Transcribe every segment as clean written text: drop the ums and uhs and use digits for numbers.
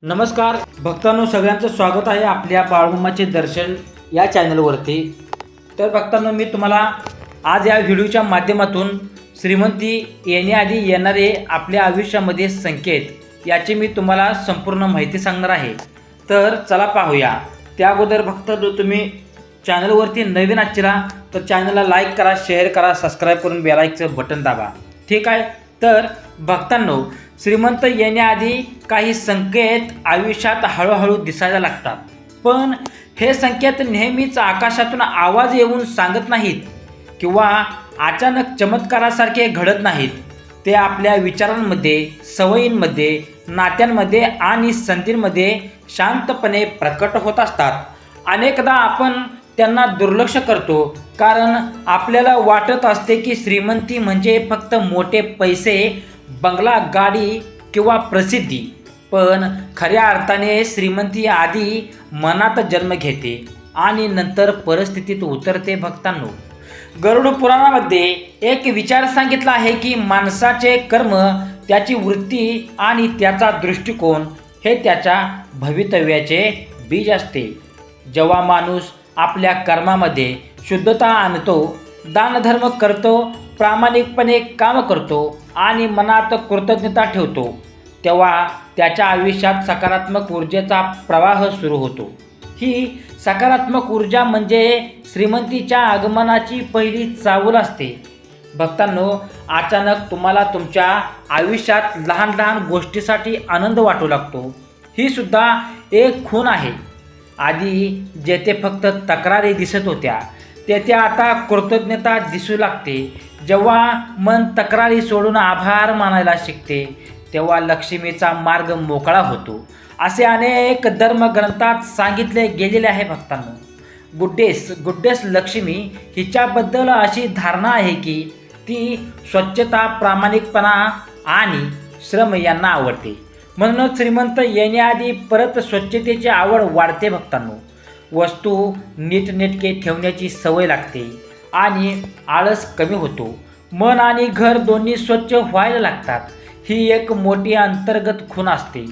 नमस्कार भक्तांनो, सगळ्यांचं स्वागत आहे आपल्या बाळूमामाचे दर्शन या चॅनलवरती। तर भक्तांनो, मी तुम्हाला आज या व्हिडिओच्या माध्यमातून श्रीमंती येण्याआधी येणारे आपल्या आयुष्यामध्ये संकेत याची मी तुम्हाला संपूर्ण माहिती सांगणार आहे। तर चला पाहूया। त्या अगोदर भक्तांनो, तुम्ही चॅनलवरती नवीन आहात तर चॅनलला लाईक करा, शेअर करा, सबस्क्राईब करून बेल आयकॉनचं बटन दाबा। ठीक आहे। तर भक्तांनो, श्रीमंत येण्याआधी काही संकेत आयुष्यात हळूहळू दिसायला लागतात, पण हे संकेत नेहमीच आकाशातून आवाज येऊन सांगत नाहीत किंवा अचानक चमत्कारासारखे घडत नाहीत। ते आपल्या विचारांमध्ये, सवयींमध्ये, नात्यांमध्ये आणि संधींमध्ये शांतपणे प्रकट होत असतात। अनेकदा आपण त्यांना दुर्लक्ष करतो, कारण आपल्याला वाटत असते की श्रीमंती म्हणजे फक्त मोठे पैसे, बंगला, गाडी किंवा प्रसिद्धी। पण खऱ्या अर्थाने श्रीमंती आधी मनात जन्म घेते आणि नंतर परिस्थितीत उतरते। भक्तांनो, गरुड पुराणामध्ये एक विचार सांगितला आहे की माणसाचे कर्म, त्याची वृत्ती आणि त्याचा दृष्टिकोन हे त्याच्या भवितव्याचे बीज असते। जेव्हा माणूस आपल्या कर्मामध्ये शुद्धता आणतो, दानधर्म करतो, प्रामाणिकपणे काम करतो आणि मनात कृतज्ञता ठेवतो, तेव्हा त्याच्या आयुष्यात सकारात्मक ऊर्जेचा प्रवाह सुरू होतो। ही सकारात्मक ऊर्जा म्हणजे श्रीमंतीच्या आगमनाची पहिली चाहूल असते। भक्तांनो, अचानक तुम्हाला तुमच्या आयुष्यात लहान लहान गोष्टीसाठी आनंद वाटू लागतो। ही सुद्धा एक खूण आहे। आधी जेथे फक्त तक्रारी दिसत होत्या, तेथे आता कृतज्ञता दिसू लागते। जेव्हा मन तक्रारी सोडून आभार मानायला शिकते, तेव्हा लक्ष्मीचा मार्ग मोकळा होतो, असे अनेक धर्मग्रंथात सांगितले गेलेले आहे। भक्तांनो, गुड्डेस लक्ष्मी हिच्याबद्दल अशी धारणा आहे की ती स्वच्छता, प्रामाणिकपणा आणि श्रम यांना आवडते। म्हणूनच श्रीमंत येण्याआधी परत स्वच्छतेची आवड वाढते। भक्तांनो, वस्तू नीटनेटके ठेवण्याची सवय लागते आणि आळस कमी होतो। मन आणि घर दोन्ही स्वच्छ व्हायला लागतात। ही एक मोठी अंतर्गत खूण असते।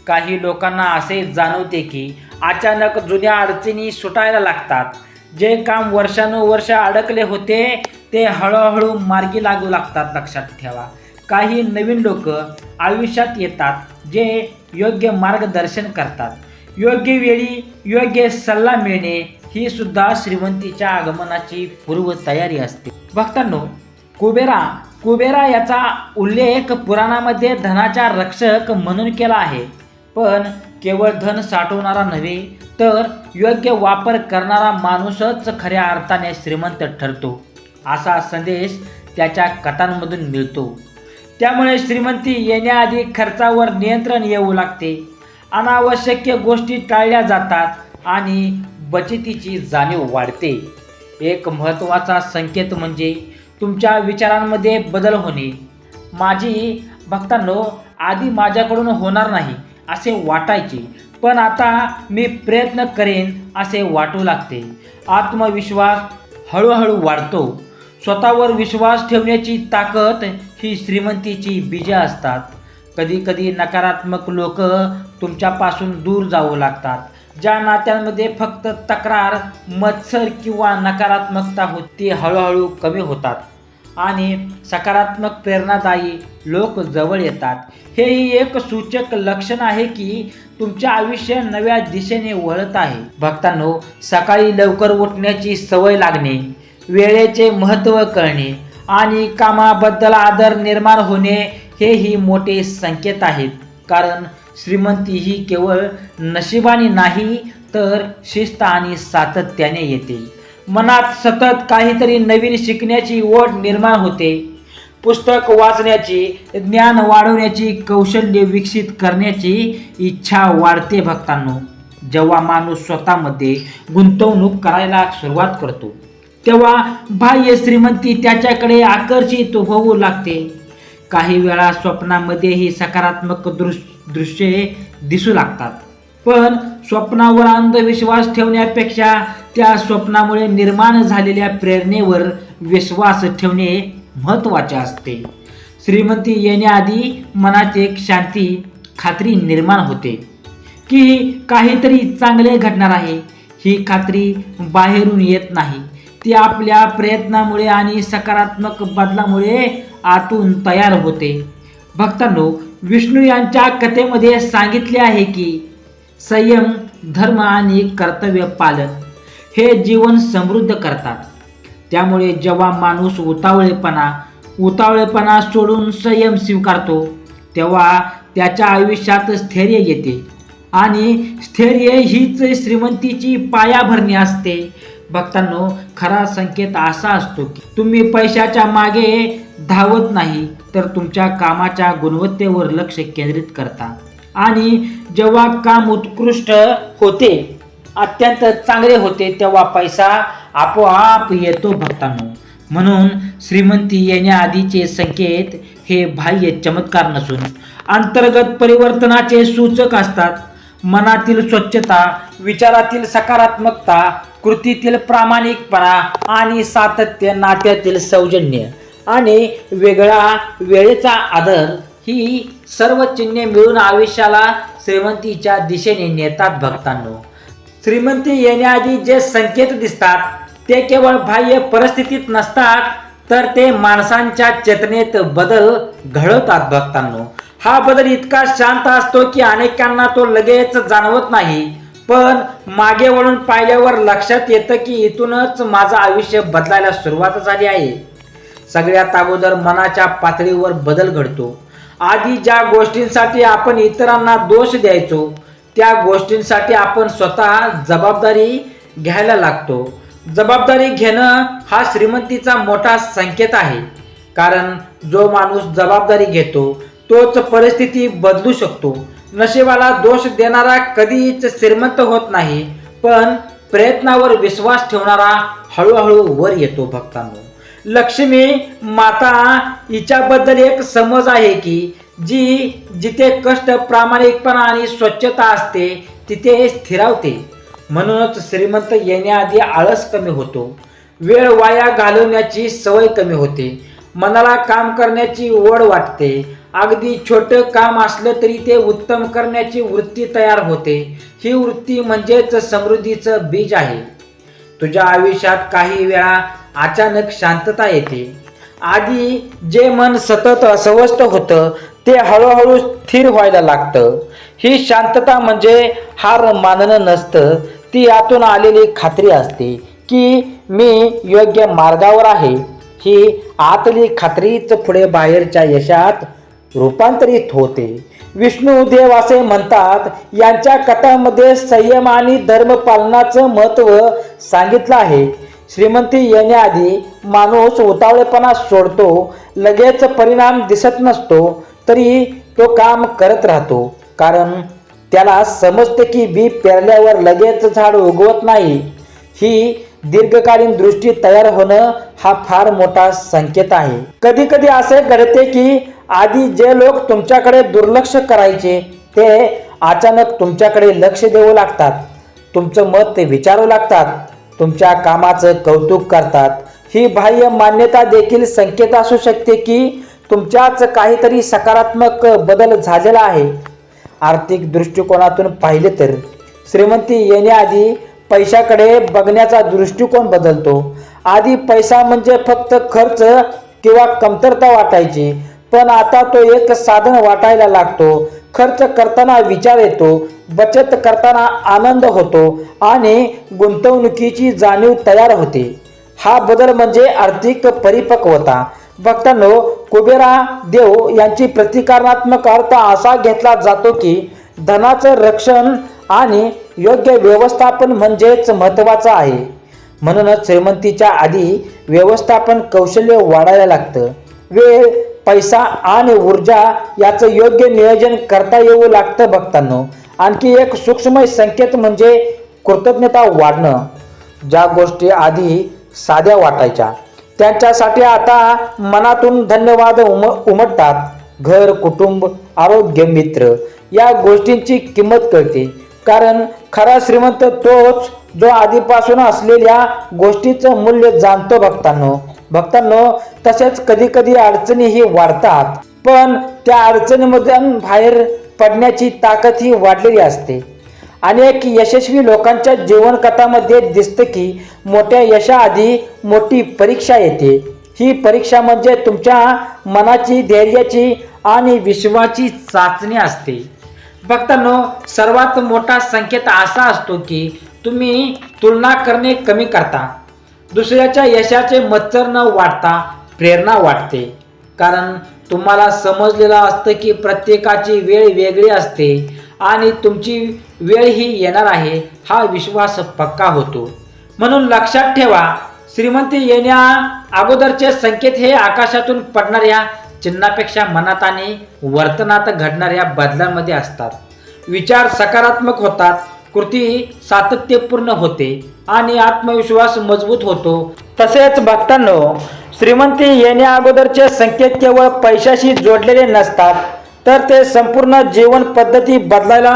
काही लोकांना असे जाणवते की अचानक जुन्या अडचणी सुटायला लागतात। जे काम वर्षानुवर्ष अडकले होते ते हळूहळू मार्गी लागू लागतात। लक्षात ठेवा, काही नवीन लोक आयुष्यात येतात जे योग्य मार्गदर्शन करतात। योग्य वेळी योग्य सल्ला मिळणे ही सुद्धा श्रीमंतीच्या आगमनाची पूर्वतयारी असते। भक्तांनो, कुबेरा याचा उल्लेख पुराणामध्ये धनाचा रक्षक म्हणून केला आहे। पण केवळ धन साठवणारा नव्हे, तर योग्य वापर करणारा माणूसच खऱ्या अर्थाने श्रीमंत ठरतो, असा संदेश त्याच्या कथांमधून मिळतो। त्यामुळे श्रीमंती येण्याआधी खर्चावर नियंत्रण येऊ लागते, अनावश्यक गोष्टी टाळल्या जातात आणि बचतीची जाणीव वाढते। एक महत्त्वाचा संकेत म्हणजे तुमच्या विचारांमध्ये बदल होणे। भक्तांनो, आधी माझ्याकडून होणार नाही असे वाटायचे, पण आता मी प्रयत्न करेन असे वाटू लागते। आत्मविश्वास हळूहळू वाढतो। स्वतःवर विश्वास ठेवण्याची ताकद ही श्रीमंतीची बीजे असतात। कधीकधी नकारात्मक लोक तुमच्यापासून दूर जाऊ लागतात। ज्या नात्यांमध्ये फक्त तक्रार, मत्सर किंवा नकारात्मकता होती, हळूहळू कमी होतात आणि सकारात्मक, प्रेरणादायी लोक जवळ येतात। हेही एक सूचक लक्षण आहे की तुमचे आयुष्य नव्या दिशेने वळत आहे। भक्तांनो, सकाळी लवकर उठण्याची सवय लागणे, वेळेचे महत्त्व कळणे आणि कामाबद्दल आदर निर्माण होणे हेही मोठे संकेत आहेत। कारण श्रीमंती ही केवळ नशिबाने नाही, तर शिस्त आणि सातत्याने येते। मनात सतत काहीतरी नवीन शिकण्याची ओढ निर्माण होते। पुस्तक वाचण्याची, ज्ञान वाढवण्याची, कौशल्य विकसित करण्याची इच्छा वाढते। भक्तांनो, जेव्हा माणूस स्वतःमध्ये गुंतवणूक करायला सुरुवात करतो, तेव्हा बाह्य श्रीमंती त्याच्याकडे आकर्षित होऊ लागते। काही वेळा स्वप्नामध्येही सकारात्मक दृश्ये दिसू लागतात, पण स्वप्नावर अंधविश्वास ठेवण्यापेक्षा त्या स्वप्नामुळे निर्माण झालेल्या प्रेरणेवर विश्वास ठेवणे महत्त्वाचे असते। श्रीमंती येण्याआधी मनात एक शांती, खात्री निर्माण होते। की काहीतरी चांगले घडणार आहे. ही खात्री बाहेरून येत नाही, ती आपल्या प्रयत्नामुळे आणि सकारात्मक बदलामुळे आतून तयार होते. भक्तांनो, विष्णू यांच्या कथेमध्ये सांगितले आहे की संयम, धर्म आणि कर्तव्य पालन हे जीवन समृद्ध करतात. त्यामुळे जेव्हा माणूस उतावळेपणा सोडून संयम स्वीकारतो, तेव्हा त्याच्या आयुष्यात स्थैर्य येते आणि स्थैर्य हीच श्रीमंतीची पायाभरणी असते. भक्तांनो, खरा संकेत असा असतो की तुम्ही पैशाच्या मागे धावत नाही, तर तुमच्या कामाच्या गुणवत्तेवर लक्ष केंद्रित करता. आणि जेव्हा काम उत्कृष्ट होते, अत्यंत चांगले होते, तेव्हा पैसा आपोआप येतो. भक्तांनो, म्हणून श्रीमंती येण्याआधीचे संकेत हे बाह्य चमत्कार नसून अंतर्गत परिवर्तनाचे सूचक असतात. मनातील स्वच्छता, विचारातील सकारात्मकता, कृतीतील प्रामाणिकपणा आणि सातत्य, नात्यातील सौजन्य आणि वेगळा वेळेचा आदर ही सर्व चिन्हे मिळून आयुष्याला श्रीमंतीच्या दिशेने नेतात. भक्तांनो, श्रीमंती येण्याआधी जे संकेत दिसतात ते केवळ बाह्य परिस्थितीत नसतात, तर ते माणसांच्या चेतनेत बदल घडवतात. भक्तांनो, हा बदल इतका शांत असतो की अनेकांना तो लगेच जाणवत नाही, पण मागे वळून पाहिल्यावर लक्षात येतं की इथूनच माझं आयुष्य बदलायला सुरुवात झाली आहे. सगळ्यात अगोदर मनाच्या पातळीवर बदल घडतो. आधी ज्या गोष्टींसाठी आपण इतरांना दोष द्यायचो, त्या गोष्टींसाठी आपण स्वतः जबाबदारी घ्यायला लागतो. जबाबदारी घेणं हा श्रीमंतीचा मोठा संकेत आहे, कारण जो माणूस जबाबदारी घेतो तोच परिस्थिती बदलू शकतो. नशिबाला दोष देणारा कधीच श्रीमंत होत नाही, पण प्रयत्नावर विश्वास ठेवणारा हळूहळू वर येतो. भक्तांनो, लक्ष्मी माता हिच्याबद्दल एक समज आहे की जिथे कष्ट, प्रामाणिकपणा आणि स्वच्छता असते तिथे स्थिरावते. म्हणूनच श्रीमंत येण्याआधी आळस कमी होतो, वेळ वाया घालवण्याची सवय कमी होते, मनाला काम करण्याची ओढ वाटते. अगदी छोटं काम असलं तरी ते उत्तम करण्याची वृत्ती तयार होते. ही वृत्ती म्हणजेच समृद्धीचं बीज आहे. तुझ्या आयुष्यात काही वेळा अचानक शांतता येते. आधी जे मन सतत अस्वस्थ होतं ते हळूहळू स्थिर व्हायला लागतं. ही शांतता म्हणजे हार मानणं नसतं, ती आतून आलेली खात्री असते की मी योग्य मार्गावर आहे. ही आतली खात्रीच पुढे बाहेरच्या यशात रूपांतरित होते. विष्णुदेव असे म्हणतात, यांच्या कथांमध्ये संयम आणि धर्म पालनाचं महत्त्व सांगितलं आहे. श्रीमंती येण्याआधी माणूस उतावळेपणा सोडतो, लगेच परिणाम दिसत नसतो तरी तो काम करत राहतो, कारण त्याला समजते की बी पेरल्यावर लगेच झाड उगवत नाही. ही दीर्घकालीन दृष्टी तयार होणं हा फार मोठा संकेत आहे. कधी कधी असे घडते की आधी जे लोक तुमच्याकडे दुर्लक्ष करायचे ते अचानक तुमच्याकडे लक्ष देऊ लागतात, तुमचं मत ते विचारू लागतात, तुमच्या कामाचं कौतुक करतात. ही बाह्य मान्यता देखील संकेत असू शकते की तुमच्याच काहीतरी सकारात्मक बदल झालेला आहे. आर्थिक दृष्टिकोनातून पाहिले तर श्रीमंती येण्याआधी पैशाकडे बघण्याचा दृष्टिकोन बदलतो. आधी पैसा म्हणजे फक्त खर्च किंवा कमतरता वाटायची, पण आता तो एक साधन वाटायला लागतो. खर्च करताना विचार येतो, बचत करताना आनंद होतो आणि गुंतवणुकीची जाणीव तयार होते. हा बदल म्हणजे आर्थिक परिपक्वता. भक्तांनो, कुबेरा देव यांची प्रतिकारात्मक अर्थ असा घेतला जातो की धनाचं रक्षण आणि योग्य व्यवस्थापन म्हणजेच महत्त्वाचं आहे. म्हणूनच श्रीमंतीच्या आधी व्यवस्थापन कौशल्य वाढायला लागतं. वेळ, पैसा आणि ऊर्जा याचं योग्य नियोजन करता येऊ लागतं. भक्तांनो, आणखी एक सूक्ष्म संकेत म्हणजे कृतज्ञता वाढणं. ज्या गोष्टी आधी साध्या वाटायच्या त्यांच्यासाठी आता मनातून धन्यवाद उमटतात. घर, कुटुंब, आरोग्य, मित्र या गोष्टींची किंमत कळते, कारण खरा श्रीमंत तोच जो आधीपासून असलेल्या गोष्टीचं मूल्य जाणतो. भक्तांनो, तसेच कधी कधी अडचणीही वाढतात, पण त्या अडचणीमधून बाहेर पडण्याची ताकद ही वाढलेली असते. अनेक यशस्वी लोकांच्या जीवनकथामध्ये दिसतं की मोठ्या यशाआधी मोठी परीक्षा येते. ही परीक्षा म्हणजे तुमच्या मनाची, धैर्याची आणि विश्वाची चाचणी असते. भक्तांनो, सर्वात मोठा संकेत असा असतो की तुम्ही तुलना करणे कमी करता. दुसऱ्याच्या यशाचे मत्सर न वाटता प्रेरणा वाटते. कारण तुम्हाला समजलेलं असतं की प्रत्येकाची वेळ वेगळी असते आणि तुमची वेळ ही येणार आहे, हा विश्वास पक्का होतो. म्हणून लक्षात ठेवा, श्रीमंती येण्या अगोदरचे संकेत हे आकाशातून पडणाऱ्या चिन्हापेक्षा मनात आणि वर्तनात घडणाऱ्या बदलांमध्ये असतात. विचार सकारात्मक होतात, कृती सातत्यपूर्ण होते आणि आत्मविश्वास मजबूत होतो. तसेच भक्तांनो, श्रीमंती येण्या अगोदरचे संकेत केवळ पैशाशी जोडलेले नसतात, तर ते संपूर्ण जीवन पद्धती बदलायला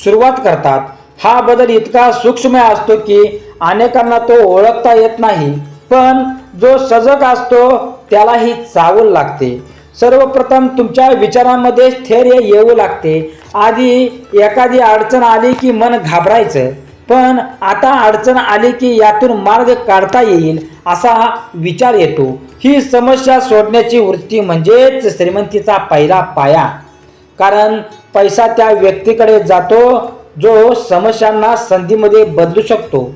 सुरुवात करतात. हा बदल इतका सूक्ष्म असतो की अनेकांना तो ओळखता येत नाही, पण जो सजग असतो त्यालाही चावल लागते. सर्वप्रथम तुमच्या विचारांमध्ये स्थैर्य येऊ लागते. आधी एखादी अडचण आली की मन घाबरायचं, पण आता अडचण आली की यातून मार्ग काढता येईल असा विचार येतो. ही समस्या सोडण्याची वृत्ती म्हणजेच श्रीमंतीचा पहिला पाया. कारण पैसा त्या व्यक्तीकडे जातो जो समस्यांना संधीमध्ये बदलू शकतो.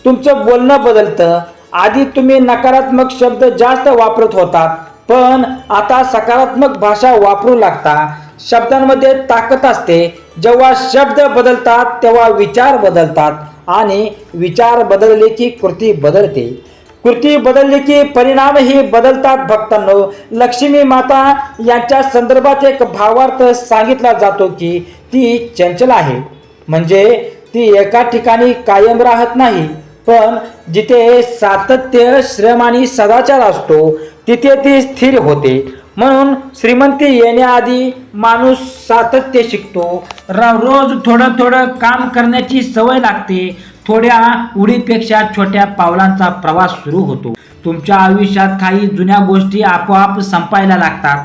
तुमचं बोलणं बदलतं. आधी तुम्ही नकारात्मक शब्द जास्त वापरत होतात, पण आता सकारात्मक भाषा वापरू लागता. शब्दांमध्ये ताकद असते. जेव्हा शब्द बदलतात तेव्हा विचार बदलतात आणि विचार बदलले की कृती बदलते. कृती बदलली की परिणामही बदलतात. भक्तांनो, लक्ष्मी माता यांच्या संदर्भात एक भावार्थ सांगितला जातो की ती चंचल आहे. म्हणजे ती एका ठिकाणी कायम राहत नाही, पण जिथे सातत्य, श्रम आणि सदाचार असतो तिथे ती स्थिर होते. म्हणून श्रीमंती येण्याआधी माणूस सातत्य शिकतो. रोज थोडं थोडं काम करण्याची सवय लागते. थोड्या उडीपेक्षा छोट्या पावलांचा प्रवास सुरू होतो. तुमच्या आयुष्यात काही जुन्या गोष्टी आपोआप संपायला लागतात.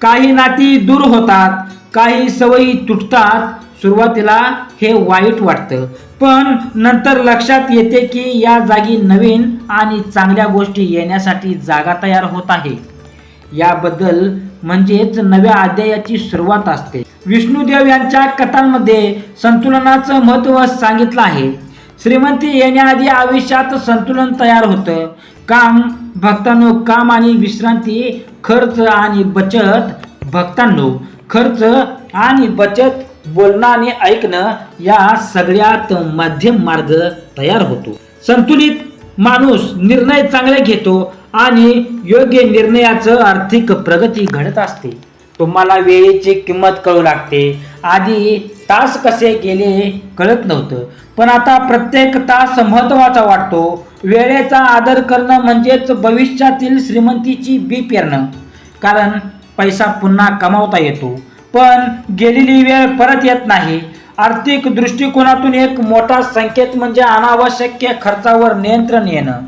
काही नाती दूर होतात, काही सवयी तुटतात. सुरुवातीला हे वाईट वाटतं, पण नंतर लक्षात येते की या जागी नवीन आणि चांगल्या गोष्टी येण्यासाठी जागा तयार होत आहे. याबद्दल म्हणजेच नव्या अध्यायाची सुरुवात असते. विष्णुदेव यांच्या कथांमध्ये संतुलनाचं महत्त्व सांगितलं आहे. श्रीमंती येण्याआधी आयुष्यात संतुलन तयार होतं. भक्तांनो, काम आणि विश्रांती, खर्च आणि बचत. भक्तांनो, खर्च आणि बचत, बोलणं आणि ऐकणं या सगळ्यात मध्यम मार्ग तयार होतो. संतुलित माणूस निर्णय चांगले घेतो आणि योग्य निर्णयाचं आर्थिक प्रगती घडत असते. तुम्हाला वेळेची किंमत कळू लागते. आधी तास कसे गेले कळत नव्हतं, पण आता प्रत्येक तास महत्त्वाचा वाटतो. वेळेचा आदर करणं म्हणजेच भविष्यातील श्रीमंतीची बी पेरणं. कारण पैसा पुन्हा कमावता येतो, पण गेलेली वेळ परत येत नाही. आर्थिक दृष्टिकोनातून एक मोठा संकेत म्हणजे अनावश्यक खर्चावर नियंत्रण येणं.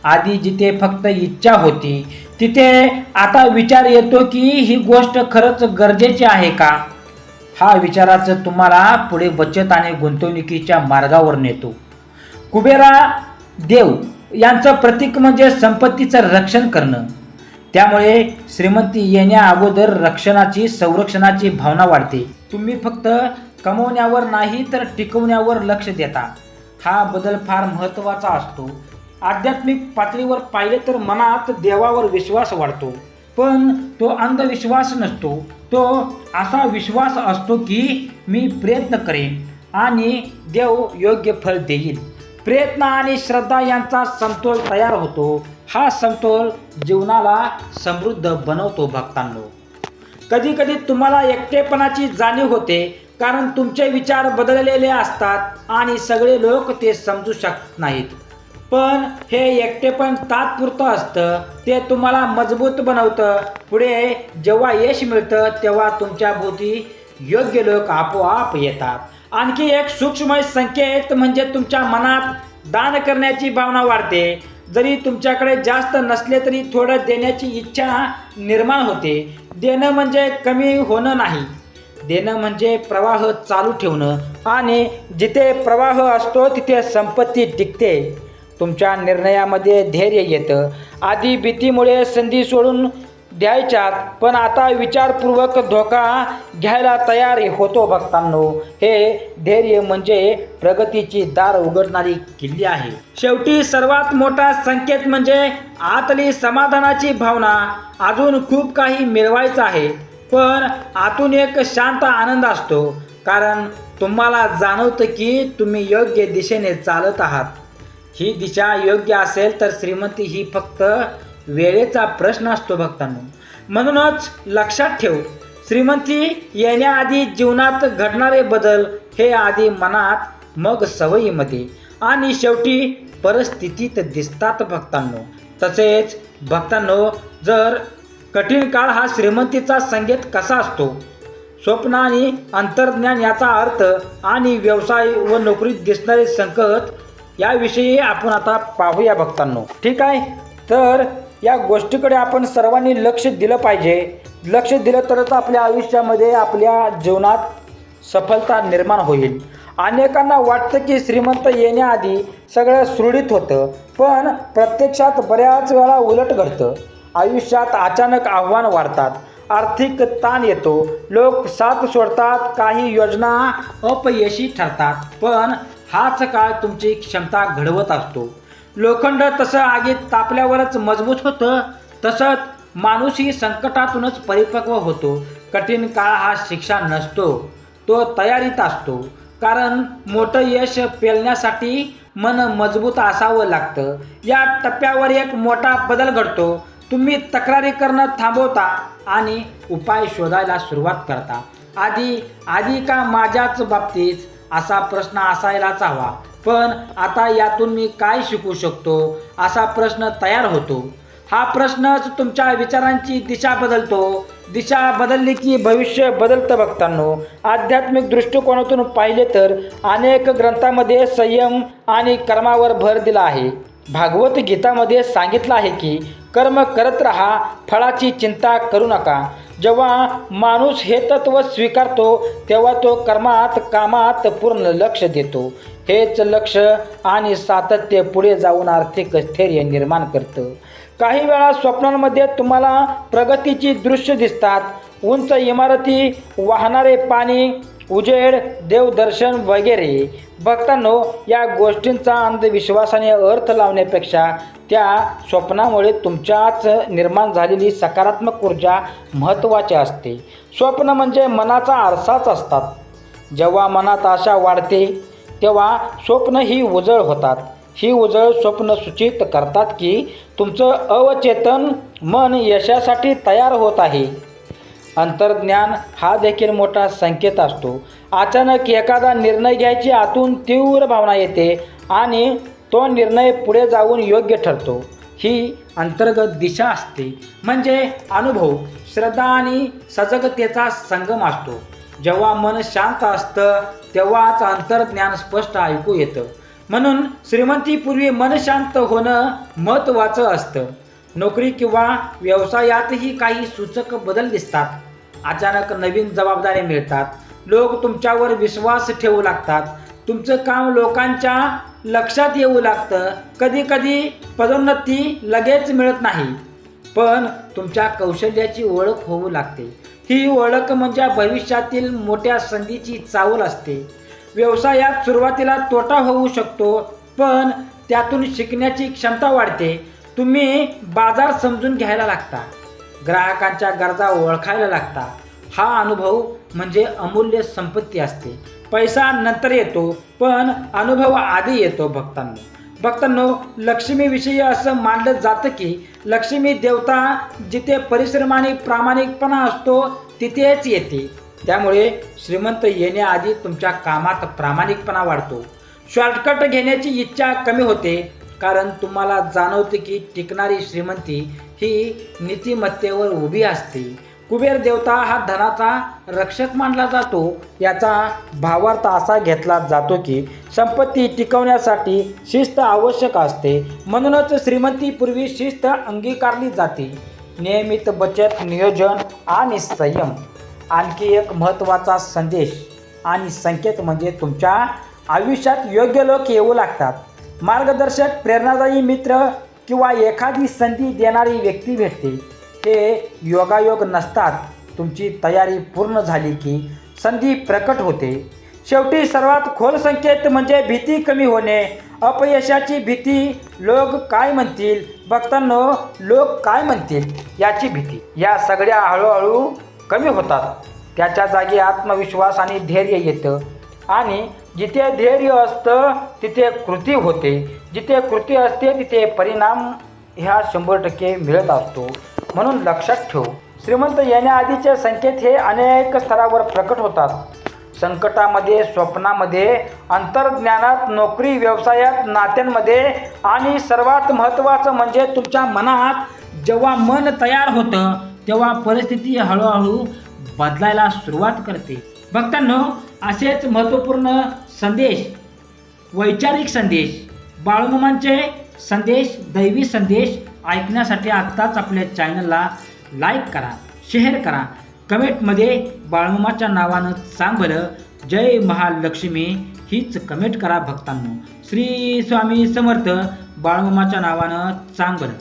आधी जिथे फक्त इच्छा होती तिथे आता विचार येतो की ही गोष्ट खरंच गरजेची आहे का. हा विचाराचं तुम्हाला पुढे बचत आणि गुंतवणुकीच्या मार्गावर नेतो. कुबेरा देव यांचं प्रतीक म्हणजे संपत्तीचं रक्षण करणं. त्यामुळे श्रीमंती येण्या अगोदर संरक्षणाची भावना वाढते. तुम्ही फक्त कमवण्यावर नाही तर टिकवण्यावर लक्ष देता. हा बदल फार महत्त्वाचा असतो. आध्यात्मिक पातळीवर पाहिले तर मनात देवावर विश्वास वाढतो, पण तो अंधविश्वास नसतो. तो असा विश्वास असतो की मी प्रयत्न करेन आणि देव योग्य फळ देईल. प्रयत्न आणि श्रद्धा यांचा समतोल तयार होतो. हा समतोल जीवनाला समृद्ध बनवतो. भक्तांनो, कधी कधी तुम्हाला एकटेपणाची जाणीव होते, कारण तुमचे विचार बदललेले असतात आणि सगळे लोक ते समजू शकत नाहीत. पण हे एकटेपण तात्पुरतं असतं. ते तुम्हाला मजबूत बनवतं. पुढे जेव्हा यश मिळतं तेव्हा तुमच्या भोवती योग्य लोक आपोआप येतात. आणखी एक सूक्ष्म संकेत म्हणजे तुमच्या मनात दान करण्याची भावना वाढते. जरी तुमच्याकडे जास्त नसले तरी थोडं देण्याची इच्छा निर्माण होते. देणं म्हणजे कमी होणं नाही. देणं म्हणजे प्रवाह चालू ठेवणं, आणि जिथे प्रवाह असतो तिथे संपत्ती टिकते. तुमच्या निर्णयामध्ये धैर्य येतं. आधी भीतीमुळे संधी सोडून द्यायच्यात, पण आता विचारपूर्वक धोका घ्यायला तयार होतो भक्तांनो. हे धैर्य म्हणजे प्रगतीची दार उघडणारी किल्ली आहे. शेवटी सर्वात मोठा संकेत म्हणजे आतली समाधानाची भावना. अजून खूप काही मिळवायचं आहे, पण आतून एक शांत आनंद असतो, कारण तुम्हाला जाणवतं की तुम्ही योग्य दिशेने चालत आहात. ही दिशा योग्य असेल तर श्रीमंती ही फक्त वेळेचा प्रश्न असतो भक्तांनो. म्हणूनच लक्षात ठेव, श्रीमंती येण्याआधी जीवनात घडणारे बदल हे आधी मनात, मग सवयीमध्ये आणि शेवटी परिस्थितीत दिसतात भक्तांनो. तसेच भक्तांनो, जर कठीण काळ हा श्रीमंतीचा संकेत कसा असतो, स्वप्न आणि अंतर्ज्ञान याचा अर्थ आणि व्यवसाय व नोकरीत दिसणारे संकट याविषयी आपण आता पाहूया भक्तांनो. ठीक आहे, तर या गोष्टीकडे आपण सर्वांनी लक्ष दिलं पाहिजे. लक्ष दिलं तरच आपल्या आयुष्यामध्ये, आपल्या जीवनात सफलता निर्माण होईल. अनेकांना वाटतं की श्रीमंत येण्याआधी सगळं सुरळीत होतं, पण प्रत्यक्षात बऱ्याच वेळा उलट घडतं. आयुष्यात अचानक आव्हान वाढतात, आर्थिक ताण येतो, लोक साथ सोडतात, काही योजना अपयशी ठरतात. पण हाच काळ तुमची क्षमता घडवत असतो. लोखंड तसं आगीत तापल्यावरच मजबूत होतं, तसंच माणूसही संकटातूनच परिपक्व होतो. कठीण काळ हा शिक्षा नसतो, तो तयारीत असतो. कारण मोठं यश पेलण्यासाठी मन मजबूत असावं लागतं. या टप्प्यावर एक मोठा बदल घडतो. तुम्ही तक्रारी करणं थांबवता आणि उपाय शोधायला सुरुवात करता. आधी का माझ्याच बाबतीत असा प्रश्न असायलाच हवा, पण आता यातून मी काय शिकू शकतो असा प्रश्न तयार होतो. हा प्रश्नच तुमच्या विचारांची दिशा बदलतो. दिशा बदलली की भविष्य बदलतं भक्तांनो. आध्यात्मिक दृष्टिकोनातून पाहिले तर अनेक ग्रंथांमध्ये संयम आणि कर्मावर भर दिला आहे. भागवत गीतामध्ये सांगितलं आहे की कर्म करत राहा, फळाची चिंता करू नका. जेव्हा माणूस हे तत्व स्वीकारतो तेव्हा तो कर्मात, कामात पूर्ण लक्ष देतो. हेच लक्ष आणि सातत्य पुढे जाऊन आर्थिक स्थैर्य निर्माण करतं. काही वेळा स्वप्नांमध्ये तुम्हाला प्रगतीची दृश्य दिसतात. उंच इमारती, वाहणारे पाणी, उजेड, देवदर्शन वगैरे. भक्तांनो, या गोष्टींचा अंधविश्वासाने अर्थ लावण्यापेक्षा त्या स्वप्नामुळे तुमच्याच निर्माण झालेली सकारात्मक ऊर्जा महत्त्वाची असते. स्वप्न म्हणजे मनाचा आरसाच असतात. जेव्हा मनात आशा वाढते तेव्हा स्वप्न ही उजळ होतात. ही उजळ स्वप्न सूचित करतात की तुमचं अवचेतन मन यशासाठी तयार होत आहे. अंतर्ज्ञान हा देखील मोठा संकेत असतो. अचानक एखादा निर्णय घ्यायची आतून तीव्र भावना येते आणि तो निर्णय पुढे जाऊन योग्य ठरतो. ही अंतर्गत दिशा असते, म्हणजे अनुभव, श्रद्धा आणि सजगतेचा संगम असतो. जेव्हा मन शांत असतं तेव्हाच अंतर्ज्ञान स्पष्ट ऐकू येतं. म्हणून श्रीमंतीपूर्वी मन शांत होणं महत्त्वाचं असतं. नोकरी किंवा व्यवसायातही काही सूचक बदल दिसतात. अचानक नवीन जबाबदाऱ्या मिळतात, लोक तुमच्यावर विश्वास ठेवू लागतात, तुमचं काम लोकांच्या लक्षात येऊ लागतं. कधीकधी पदोन्नती लगेच मिळत नाही, पण तुमच्या कौशल्याची ओळख होऊ लागते. ही ओळख म्हणजे भविष्यातील मोठ्या संधीची चावल असते. व्यवसायात सुरुवातीला तोटा होऊ शकतो, पण त्यातून शिकण्याची क्षमता वाढते. तुम्ही बाजार समजून घ्यायला लागता, ग्राहकांच्या गरजा ओळखायला लागता. हा अनुभव म्हणजे अमूल्य संपत्ती असते. पैसा नंतर येतो, पण अनुभव आधी येतो. भक्तांनो, लक्ष्मीविषयी असं मानलं जातं की लक्ष्मी देवता जिथे परिश्रम आणि प्रामाणिकपणा असतो तिथेच येते. त्यामुळे श्रीमंत येण्याआधी तुमच्या कामात प्रामाणिकपणा वाढतो. शॉर्टकट घेण्याची इच्छा कमी होते, कारण तुम्हाला जाणवते की टिकणारी श्रीमंती ही नीतिमत्तेवर उभी असते. कुबेर देवता हा धनाचा रक्षक मानला जातो. याचा भावार्थ असा घेतला जातो की संपत्ती टिकवण्यासाठी शिस्त आवश्यक असते. म्हणूनच श्रीमंतीपूर्वी शिस्त अंगीकारली जाते. नियमित बचत, नियोजन आणि संयम आणखी एक महत्त्वाचा संदेश आणि संकेत म्हणजे तुमच्या आयुष्यात योग्य लोक येऊ लागतात. मार्गदर्शक, प्रेरणादायी मित्र किंवा एखादी संधी देणारी व्यक्ती भेटते. हे योगायोग नसतात. तुमची तयारी पूर्ण झाली की संधी प्रकट होते. शेवटी सर्वात खोल संकेत म्हणजे भीती कमी होणे. अपयशाची भीती, लोक काय म्हणतील, भक्तांनो लोक काय म्हणतील याची भीती, या सगळ्या हळूहळू कमी होतात. त्याच्या जागी आत्मविश्वास आणि धैर्य येतं. आणि जिथे धैर्य असतं तिथे कृती होते. जिथे कृती असते तिथे परिणाम ह्या 100% मिळत असतो. म्हणून लक्षात ठेव, श्रीमंत येण्याआधीचे संकेत हे अनेक स्तरावर प्रकट होतात. संकटामध्ये, स्वप्नामध्ये, अंतर्ज्ञानात, नोकरी, व्यवसायात, नात्यांमध्ये आणि सर्वात महत्त्वाचं म्हणजे तुमच्या मनात. जेव्हा मन तयार होतं तेव्हा परिस्थिती हळूहळू बदलायला सुरुवात करते. भक्तांनो, असेच महत्त्वपूर्ण संदेश, वैचारिक संदेश, बाळूमामांचे संदेश, दैवी संदेश ऐकण्यासाठी आत्ताच आपल्या चॅनलला लाईक करा, शेअर करा, कमेंटमध्ये बाळूमामाच्या नावानं सांग बरं जय महालक्ष्मी हीच कमेंट करा. भक्तांनो, श्री स्वामी समर्थ बाळूमामाच्या नावानं सांग बरं.